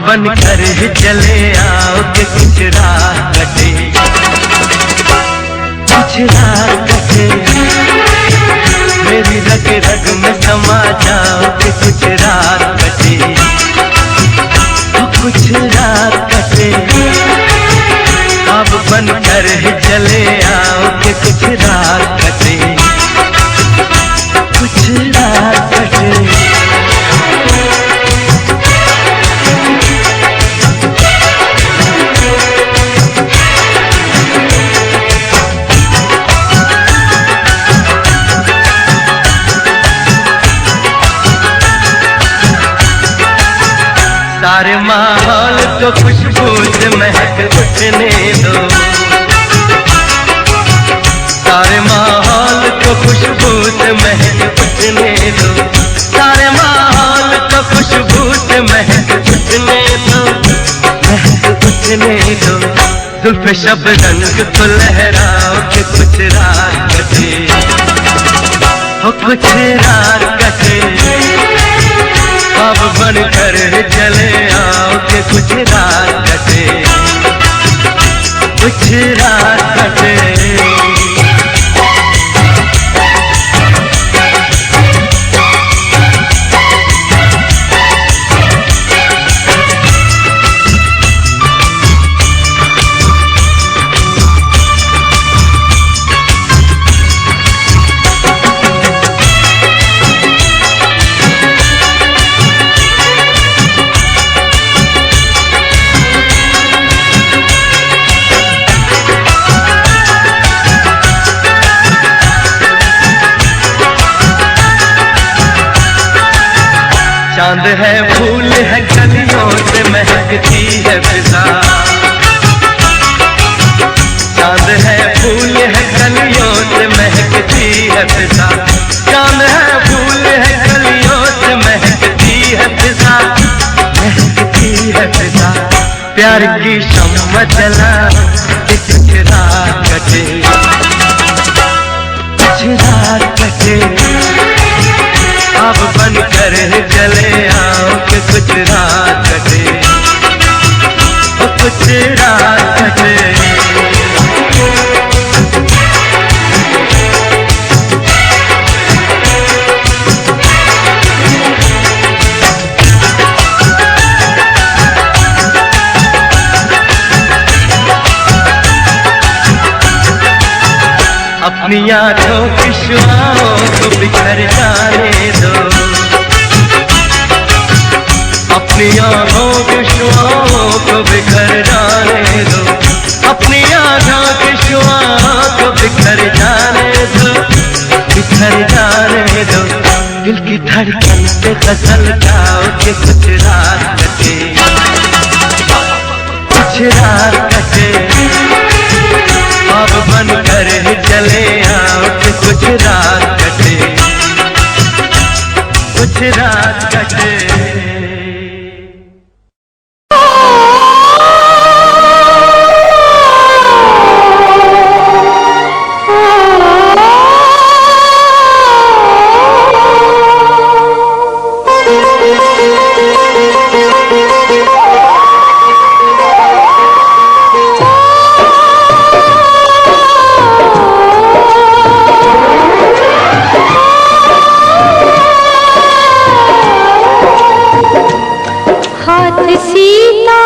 बन कर ही चले आओ कि कुछ रात कटे, कुछ रात कटे। मेरी रग रग में समा जाओ कि कुछ रात कटे, कुछ रात कटे। अब बन कर ही चले आओ कि कुछ रात कटे, कुछ रात कटे। सारे माहौल को खुशबू से महक उठने दो, सारे माहौल को खुशबू से महक उठने दो, सारे माहौल को खुशबू से महक उठने दो, महक उठने दो। जुल्फ़े शब रंग को लहराओ कि कुछ रात कटे, हो कुछ रात कटे। अब बन कर चले आओ कि कुछ रात कटे, कुछ रात कटे। चांद है फूल है कलियों से महकती है फिजा, चांद है फूल है कलियों से महकती है फिजा, चांद है फूल है कलियों से महकती है फिजा, महकती है फिजा। प्यार की शम्मा जला कि कुछ रात कटे, कुछ रात कटे। अब बन कर चले आओ कि कुछ रात कटे, कुछ रात कटे। अपनी आँखों की शुआओं को बिखर जाने दो, अपनी आँखों की शुआओं को बिखर जाने दो, अपनी आँखों की शुआओं को बिखर जाने दो, बिखर जाने दो। दिल की धड़कन पे गजल गाओ कि कुछ रात कटे, कुछ रात कटे। अब बन कर चले आओ कि कुछ रात कटे, कुछ रात कटे। सीता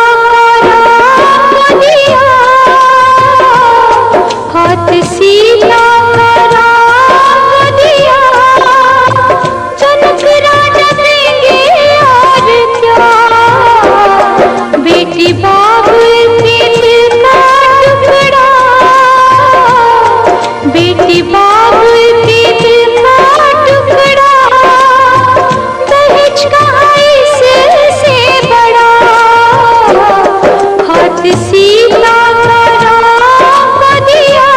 का राम दिया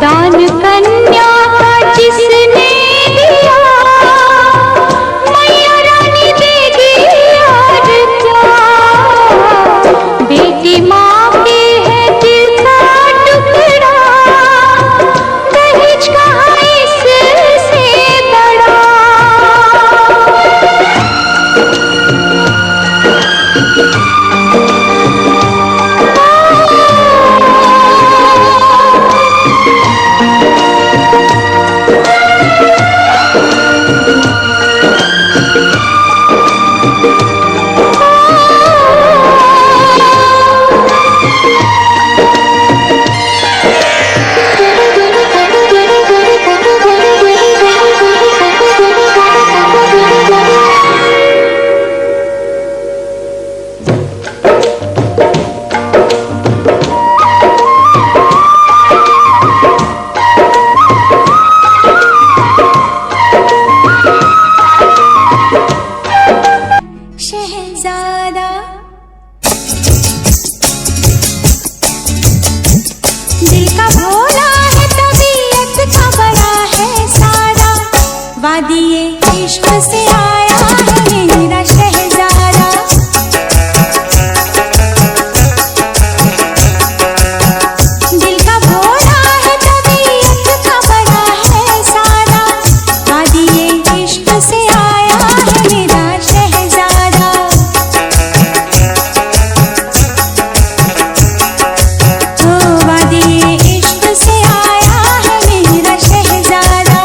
दान कन्या का जिसने दिया, मैया रानी देगी और क्या। बेटी माँ के है दिल का टुकड़ा, दहेज कहाँ इससे बड़ा। शहजादा दिल का भोला है, तबीयत का बड़ा है सादा, वादिये इश्क से आया है मेरा शहजादा। दिल का भोला है, तबीयत का बड़ा है सादा, वादिये इश्क से आया है मेरा शहजादा। वादिये इश्क से आया है मेरा शहजादा।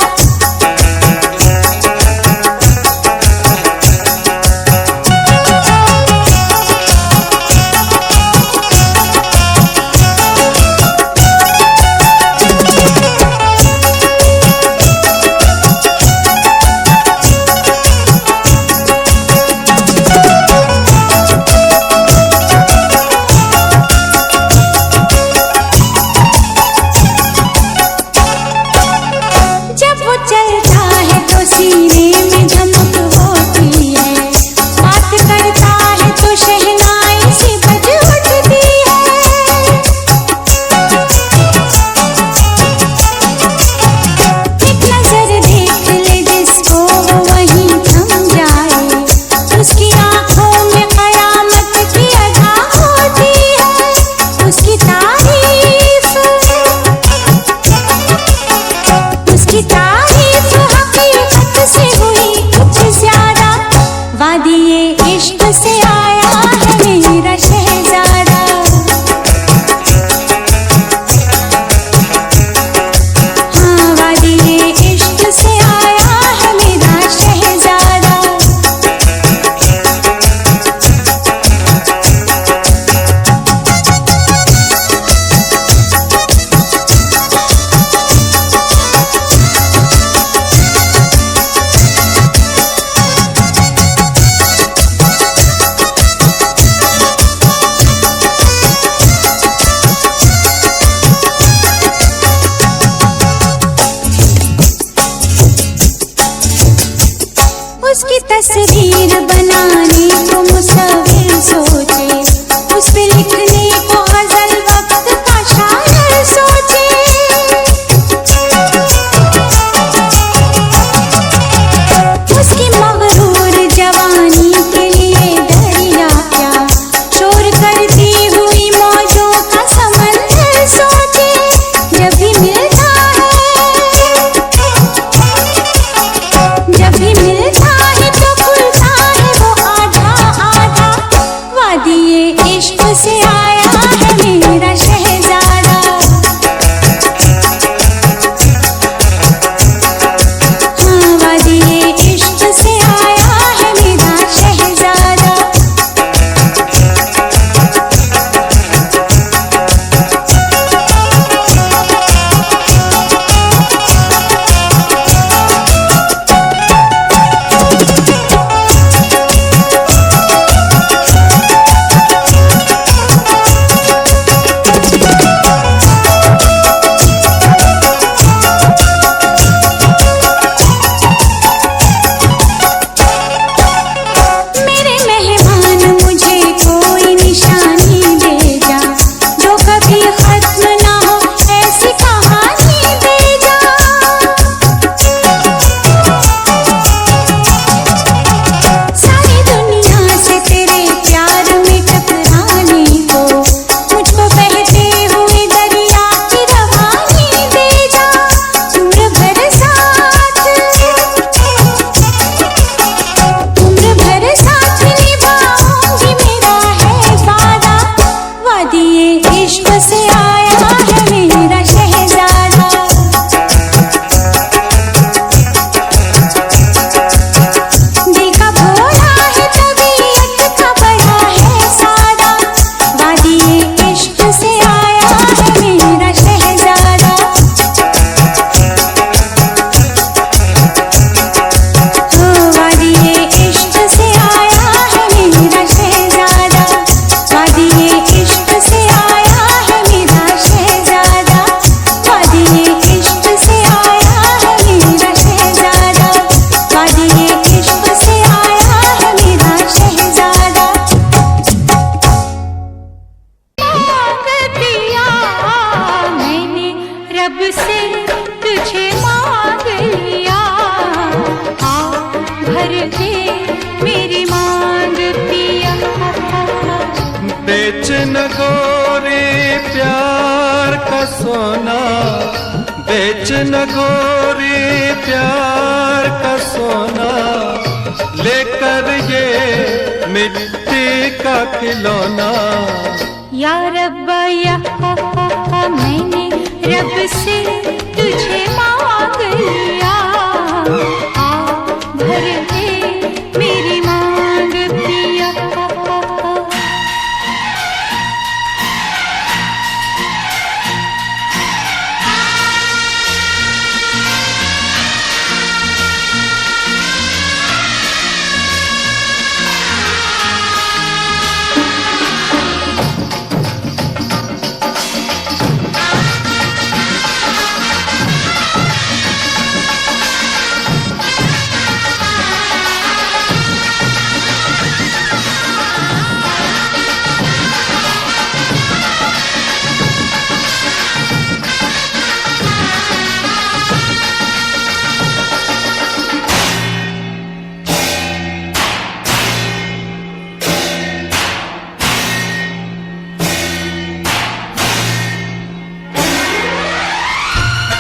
रब से तुझे मांग लिया, आ भर दे मेरी मांग पिया। बेच न गोरी प्यार का सोना, बेच न गोरी प्यार का सोना, लेकर ये मिट्टी का खिलौना। या रब्बा या मैंने रब से तुझे मांग लिया, आ भर दे मेरी मांग पिया।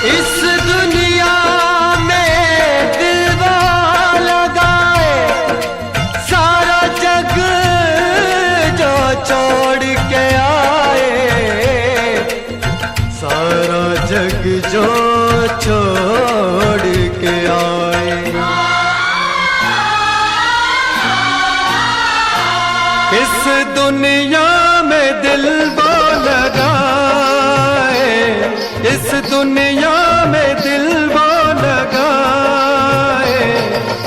इस दुनिया में दिलवा लगाए, सारा जग जो छोड़ के आए, सारा जग जो छोड़ के आए। इस दुनिया में दिलवा लगाए, इस दुनिया में दिलवा लगाए,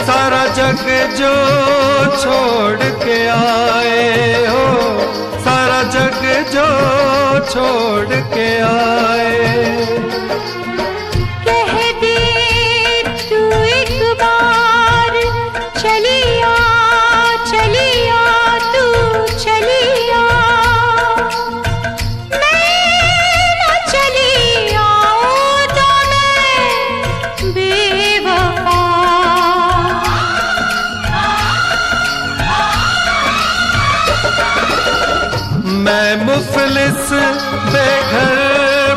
सारा जग जो छोड़ के आए हो, सारा जग जो छोड़ के आए। कह दे तू एक बार चलिया चलिया तू चलिया, मैं न चली आऊं तो मैं बेवफा। मैं मुफलिस बेघर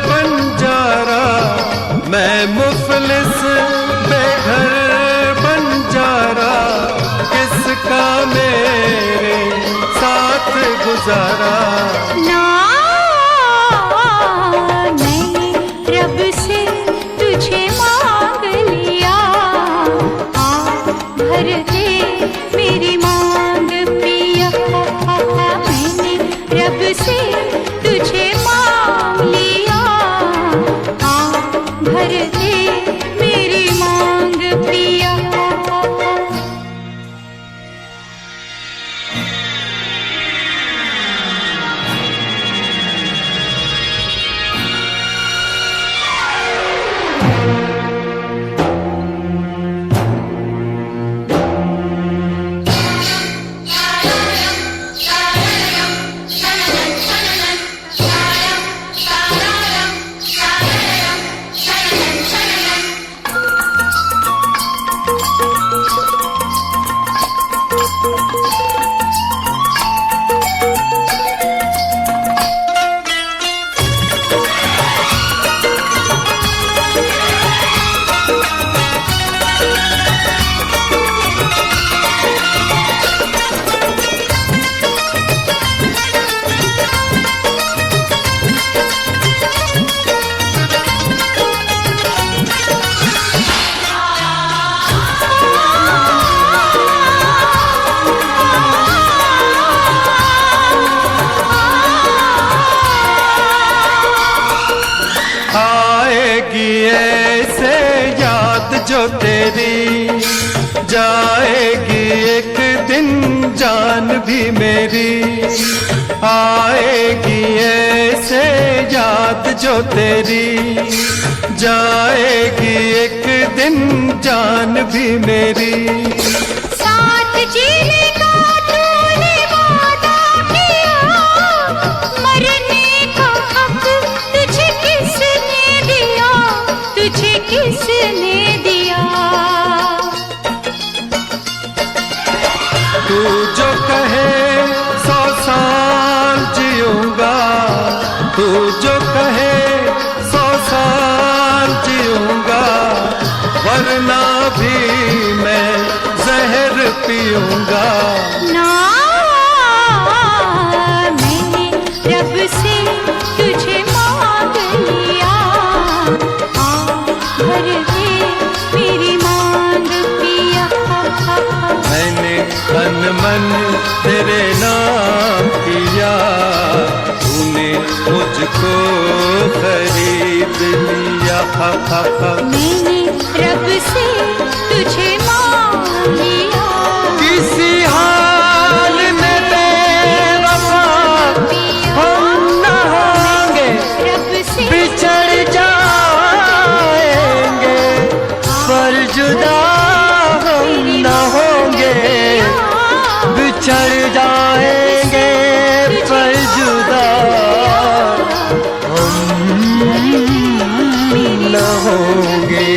बंजारा, मैं मुफलिस बेघर बंजारा, किसका मेरे साथ गुजारा। ना मैंने रब से तुझे मांग लिया, आ भर दे मेरी मांग पिया। मैंने रब से तुझे मांग लिया, आ भर दे मेरी मांग पिया। जो तेरी जाएगी एक दिन जान भी मेरी, आएगी ऐसे याद जो तेरी जाएगी एक दिन जान भी मेरी। साथ जीने का तूने वादा किया, मरने का हक तुझे किसने दिया। मन तेरे नाम किया, तूने मुझको खरीद लिया। मैंने रब से तुझे मांग लिया, किसी हाल में बेवफा हम न होंगे, रब से बिछड़ जाएंगे पर जुदा हम न होंगे, बिछड़ जाएंगे पर जुदा हम न होंगे।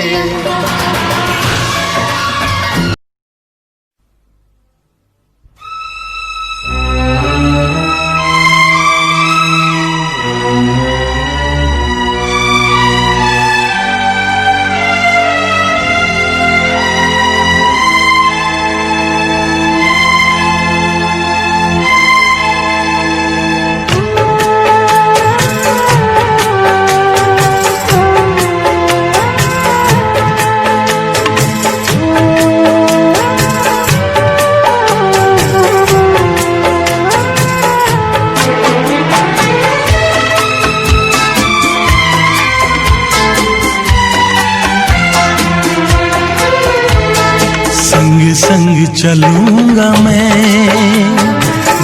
संग चलूंगा मैं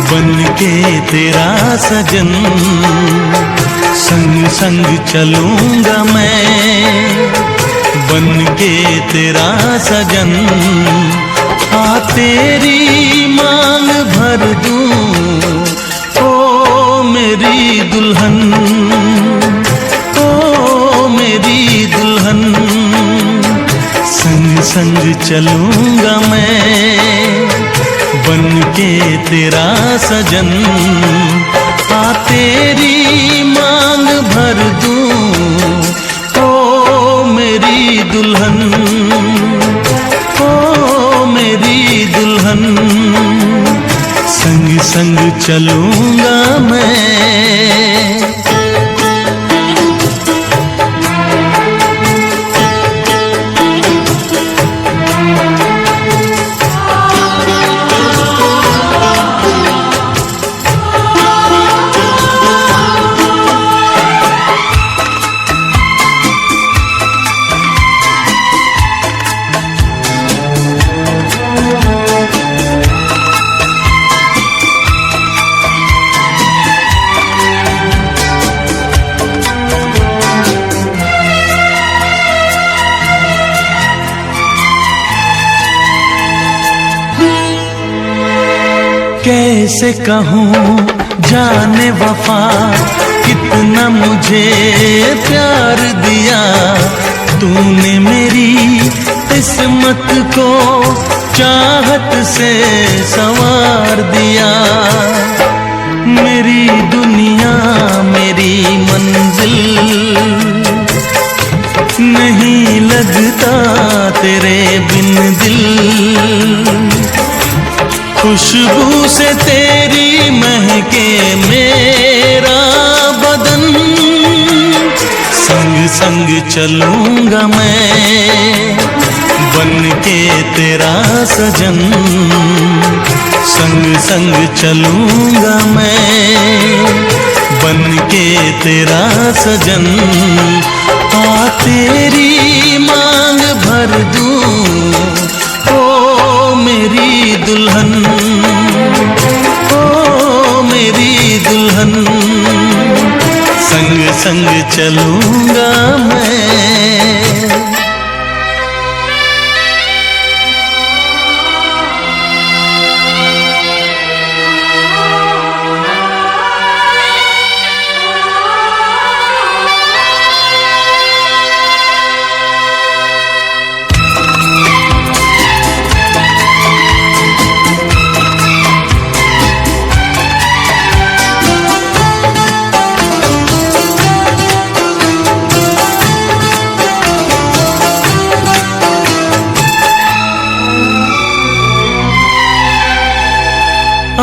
बन के तेरा सजन, संग संग चलूंगा मैं बन के तेरा सजन। आ तेरी मांग भर दूं ओ मेरी दुल्हन, ओ मेरी दुल्हन। संग संग चलूंगा मैं बन के तेरा सजन। आ तेरी मांग भर दूं ओ मेरी दुल्हन, ओ मेरी दुल्हन। संग संग चलूंगा मैं। कैसे कहूँ जाने वफा कितना मुझे प्यार दिया, तूने मेरी किस्मत को चाहत से संवार दिया। मेरी दुनिया मेरी मंजिल नहीं लगता तेरे बिन दिल। खुशबू से तेरी महके मेरा बदन। संग संग चलूंगा मैं बन के तेरा सजन। संग संग चलूंगा मैं बन के तेरा सजन। आ तेरी मांग भर दूं ओ मेरी दुल्हन, ओ मेरी दुल्हन। संग संग चलूंगा मैं।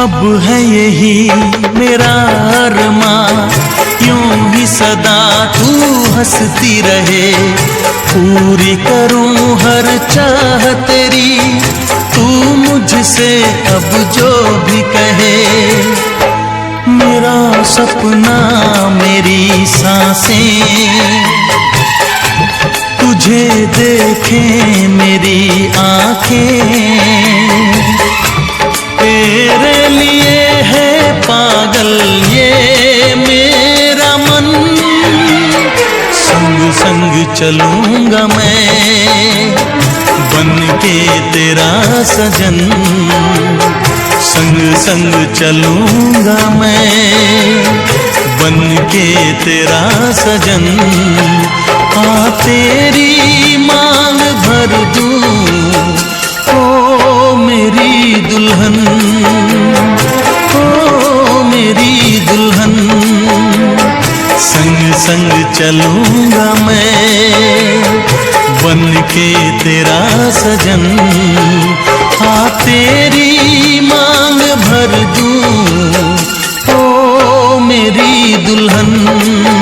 अब है यही मेरा अरमां, यूं ही सदा तू हंसती रहे। पूरी करूं हर चाह तेरी, तू मुझसे अब जो भी कहे, मेरा सपना मेरी सांसें तुझे देखें मेरी आंखें, तेरे लिए है पागल ये मेरा मन। संग संग चलूंगा मैं बन के तेरा सजन, संग संग चलूंगा मैं बन के तेरा सजन। आ तेरी मांग भर दूं ओ मेरी दुल्हन, ओ मेरी दुल्हन। संग संग चलूंगा मैं बन के तेरा सजन। आ तेरी मांग भर दूं ओ मेरी दुल्हन।